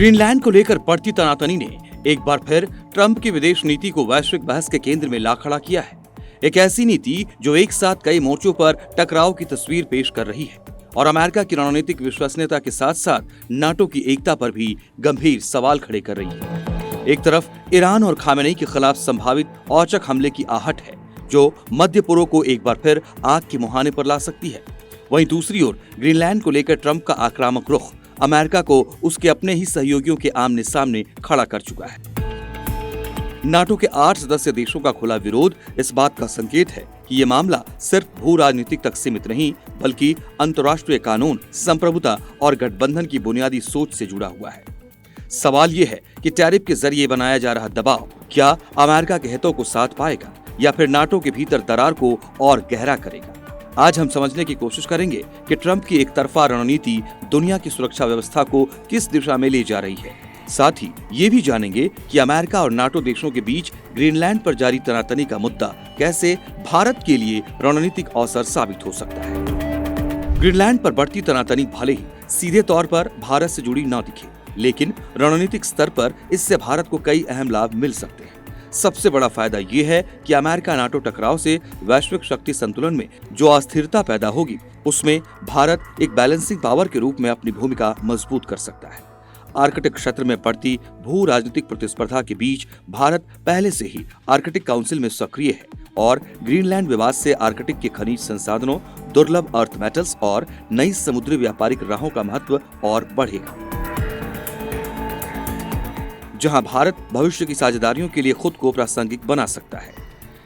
Greenland को लेकर बढ़ती तनातनी ने एक बार फिर ट्रंप की विदेश नीति को वैश्विक बहस के केंद्र में ला खड़ा किया है। एक ऐसी नीति जो एक साथ कई मोर्चों पर टकराव की तस्वीर पेश कर रही है और अमेरिका की रणनीतिक विश्वसनीयता के साथ साथ नाटो की एकता पर भी गंभीर सवाल खड़े कर रही है। एक तरफ ईरान और खामेनेई के खिलाफ संभावित औचक हमले की आहट है जो मध्य पूर्व को एक बार फिर आग के मुहाने पर ला सकती है। वहीं दूसरी ओर ग्रीनलैंड को लेकर ट्रंप का आक्रामक रुख अमेरिका को उसके अपने ही सहयोगियों के आमने सामने खड़ा कर चुका है। नाटो के 8 सदस्य देशों का खुला विरोध इस बात का संकेत है कि ये मामला सिर्फ भू राजनीतिक तक सीमित नहीं बल्कि अंतर्राष्ट्रीय कानून, संप्रभुता और गठबंधन की बुनियादी सोच से जुड़ा हुआ है। सवाल ये है कि टैरिफ के जरिए बनाया जा रहा दबाव क्या अमेरिका के हितों को साथ पाएगा या फिर नाटो के भीतर दरार को और गहरा करेगा। आज हम समझने की कोशिश करेंगे कि ट्रंप की एकतरफा रणनीति दुनिया की सुरक्षा व्यवस्था को किस दिशा में ले जा रही है। साथ ही ये भी जानेंगे कि अमेरिका और नाटो देशों के बीच ग्रीनलैंड पर जारी तनातनी का मुद्दा कैसे भारत के लिए रणनीतिक अवसर साबित हो सकता है। ग्रीनलैंड पर बढ़ती तनातनी भले ही सीधे तौर पर भारत से जुड़ी न दिखे, लेकिन रणनीतिक स्तर पर इससे भारत को कई अहम लाभ मिल सकते हैं। सबसे बड़ा फायदा ये है कि अमेरिका नाटो टकराव से वैश्विक शक्ति संतुलन में जो अस्थिरता पैदा होगी उसमें भारत एक बैलेंसिंग पावर के रूप में अपनी भूमिका मजबूत कर सकता है। आर्कटिक क्षेत्र में बढ़ती भू राजनीतिक प्रतिस्पर्धा के बीच भारत पहले से ही आर्कटिक काउंसिल में सक्रिय है और ग्रीनलैंड विवाद से आर्कटिक के खनिज संसाधनों, दुर्लभ अर्थ मेटल्स और नई समुद्री व्यापारिक राहों का महत्व और बढ़ेगा, जहां भारत भविष्य की साझेदारियों के लिए खुद को प्रासंगिक बना सकता है।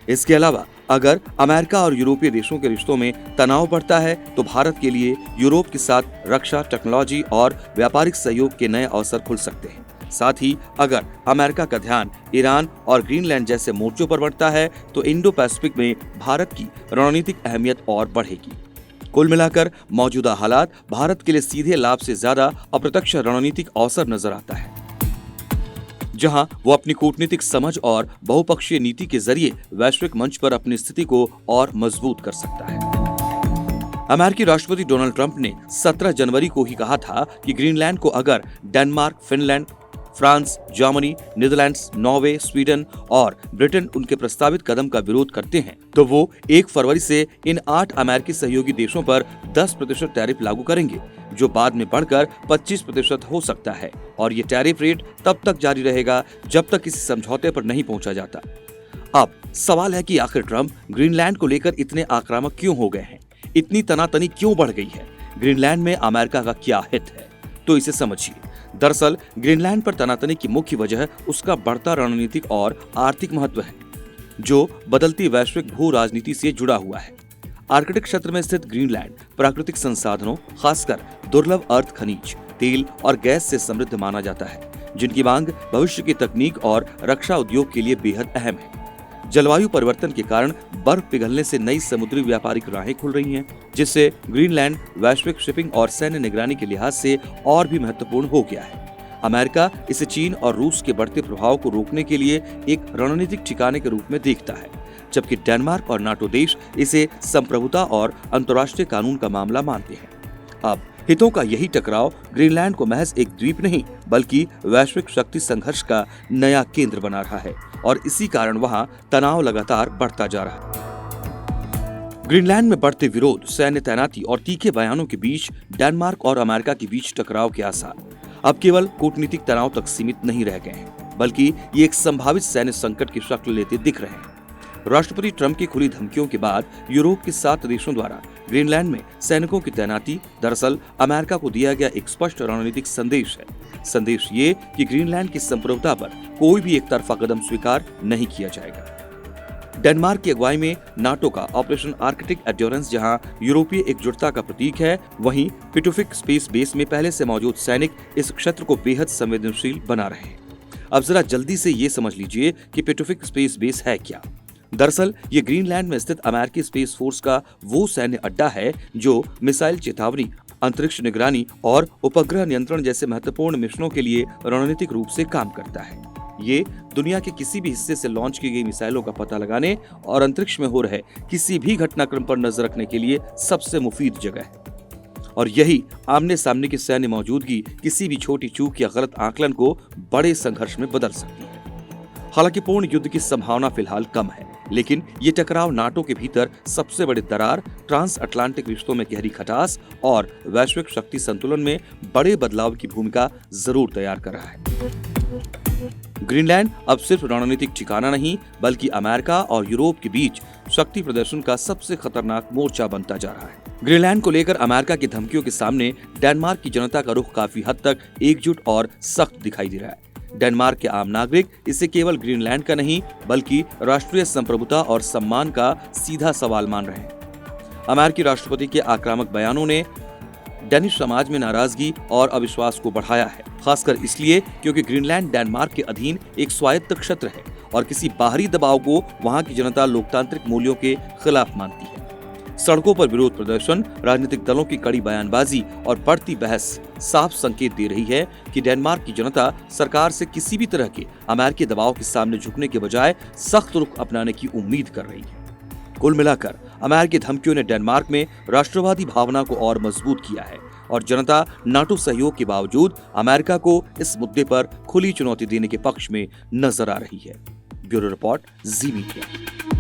इसके अलावा अगर अमेरिका और यूरोपीय देशों के रिश्तों में तनाव बढ़ता है तो भारत के लिए यूरोप के साथ रक्षा, टेक्नोलॉजी और व्यापारिक सहयोग के नए अवसर खुल सकते हैं। साथ ही अगर अमेरिका का ध्यान ईरान और ग्रीनलैंड जैसे मोर्चों पर बढ़ता है तो इंडो पैसिफिक में भारत की रणनीतिक अहमियत और बढ़ेगी। कुल मिलाकर मौजूदा हालात भारत के लिए सीधे लाभ से ज्यादा अप्रत्यक्ष रणनीतिक अवसर नजर आता है, जहां वो अपनी कूटनीतिक समझ और बहुपक्षीय नीति के जरिए वैश्विक मंच पर अपनी स्थिति को और मजबूत कर सकता है। अमेरिकी राष्ट्रपति डोनाल्ड ट्रंप ने 17 जनवरी को ही कहा था कि ग्रीनलैंड को अगर Denmark, Finland, France, Germany, Netherlands, Norway, Sweden और ब्रिटेन उनके प्रस्तावित कदम का विरोध करते हैं तो वो 1 फरवरी से इन 8 अमेरिकी सहयोगी देशों पर 10% टैरिफ लागू करेंगे, जो बाद में बढ़कर 25% हो सकता है और ये टैरिफ रेट तब तक जारी रहेगा जब तक किसी समझौते पर नहीं पहुंचा जाता। अब सवाल है कि आखिर ट्रंप ग्रीनलैंड को लेकर इतने आक्रामक क्यों हो गए हैं, इतनी तनातनी क्यों बढ़ गई है, ग्रीनलैंड में अमेरिका का क्या हित है, तो इसे समझिए। दरअसल ग्रीनलैंड पर तनातनी की मुख्य वजह उसका बढ़ता रणनीतिक और आर्थिक महत्व है, जो बदलती वैश्विक भू राजनीति से जुड़ा हुआ है। आर्कटिक क्षेत्र में स्थित ग्रीनलैंड प्राकृतिक संसाधनों, खासकर दुर्लभ अर्थ खनिज, तेल और गैस से समृद्ध माना जाता है, जिनकी मांग भविष्य की तकनीक और रक्षा उद्योग के लिए बेहद अहम है। जलवायु परिवर्तन के कारण बर्फ पिघलने से नई समुद्री व्यापारिक राहें खुल रही हैं, जिससे ग्रीनलैंड वैश्विक शिपिंग और सैन्य निगरानी के लिहाज से और भी महत्वपूर्ण हो गया है। अमेरिका इसे चीन और रूस के बढ़ते प्रभाव को रोकने के लिए एक रणनीतिक ठिकाने के रूप में देखता है, जबकि डेनमार्क और नाटो देश इसे संप्रभुता और अंतर्राष्ट्रीय कानून का मामला मानते हैं। अब हितों का यही टकराव ग्रीनलैंड को महज एक द्वीप नहीं बल्कि वैश्विक शक्ति संघर्ष का नया केंद्र बना रहा है और इसी कारण वहां तनाव लगातार बढ़ता जा रहा है। ग्रीनलैंड में बढ़ते विरोध, सैन्य तैनाती और तीखे बयानों के बीच डेनमार्क और अमेरिका के बीच टकराव के आसार अब केवल कूटनीतिक तनाव तक सीमित नहीं रह गए हैं, बल्कि ये एक संभावित सैन्य संकट की शक्ल लेते दिख रहे हैं। राष्ट्रपति ट्रंप की खुली धमकियों के बाद यूरोप के 7 देशों द्वारा ग्रीनलैंड में सैनिकों की तैनाती दरअसल अमेरिका को दिया गया एक स्पष्ट रणनीतिक संदेश है। संदेश ये कि ग्रीनलैंड की संप्रभुता पर कोई भी एक तरफा कदम स्वीकार नहीं किया जाएगा। डेनमार्क की अगुवाई में नाटो का ऑपरेशन आर्कटिक एंड्योरेंस, जहां यूरोपीय एकजुटता का प्रतीक है, वहीं पिटुफिक स्पेस बेस में पहले से मौजूद सैनिक इस क्षेत्र को बेहद संवेदनशील बना रहे हैं। अब जरा जल्दी से ये समझ लीजिए कि पिटुफिक स्पेस बेस है क्या। दरअसल ये ग्रीनलैंड में स्थित अमेरिकी स्पेस फोर्स का वो सैन्य अड्डा है जो मिसाइल चेतावनी, अंतरिक्ष निगरानी और उपग्रह नियंत्रण जैसे महत्वपूर्ण मिशनों के लिए रणनीतिक रूप से काम करता है। ये दुनिया के किसी भी हिस्से से लॉन्च की गई मिसाइलों का पता लगाने और अंतरिक्ष में हो रहे किसी भी घटनाक्रम पर नजर रखने के लिए सबसे मुफीद जगह है। और यही आमने सामने की सैन्य मौजूदगी किसी भी छोटी चूक या गलत आकलन को बड़े संघर्ष में बदल सकती है। हालांकि पूर्ण युद्ध की संभावना फिलहाल कम है, लेकिन ये टकराव नाटो के भीतर सबसे बड़ी दरार, ट्रांस अटलांटिक रिश्तों में गहरी खटास और वैश्विक शक्ति संतुलन में बड़े बदलाव की भूमिका जरूर तैयार कर रहा है। ग्रीनलैंड अब सिर्फ रणनीतिक ठिकाना नहीं, बल्कि अमेरिका और यूरोप के बीच शक्ति प्रदर्शन का सबसे खतरनाक मोर्चा बनता जा रहा है। ग्रीनलैंड को लेकर अमेरिका की धमकियों के सामने डेनमार्क की जनता का रुख काफी हद तक एकजुट और सख्त दिखाई दे रहा है। डेनमार्क के आम नागरिक इसे केवल ग्रीनलैंड का नहीं, बल्कि राष्ट्रीय संप्रभुता और सम्मान का सीधा सवाल मान रहे हैं। अमेरिकी राष्ट्रपति के आक्रामक बयानों ने डेनिश समाज में नाराजगी और अविश्वास को बढ़ाया है, खासकर इसलिए क्योंकि ग्रीनलैंड डेनमार्क के अधीन एक स्वायत्त क्षेत्र है और किसी बाहरी दबाव को वहां की जनता लोकतांत्रिक मूल्यों के खिलाफ मानती है। सड़कों पर विरोध प्रदर्शन, राजनीतिक दलों की कड़ी बयानबाजी और बढ़ती बहस साफ संकेत दे रही है कि डेनमार्क की जनता सरकार से किसी भी तरह के अमेरिकी दबाव के सामने झुकने के बजाय सख्त रुख अपनाने की उम्मीद कर रही है। कुल मिलाकर अमेरिकी धमकियों ने डेनमार्क में राष्ट्रवादी भावना को और मजबूत किया है और जनता नाटो सहयोग के बावजूद अमेरिका को इस मुद्दे पर खुली चुनौती देने के पक्ष में नजर आ रही है। ब्यूरो रिपोर्ट, जी मीडिया।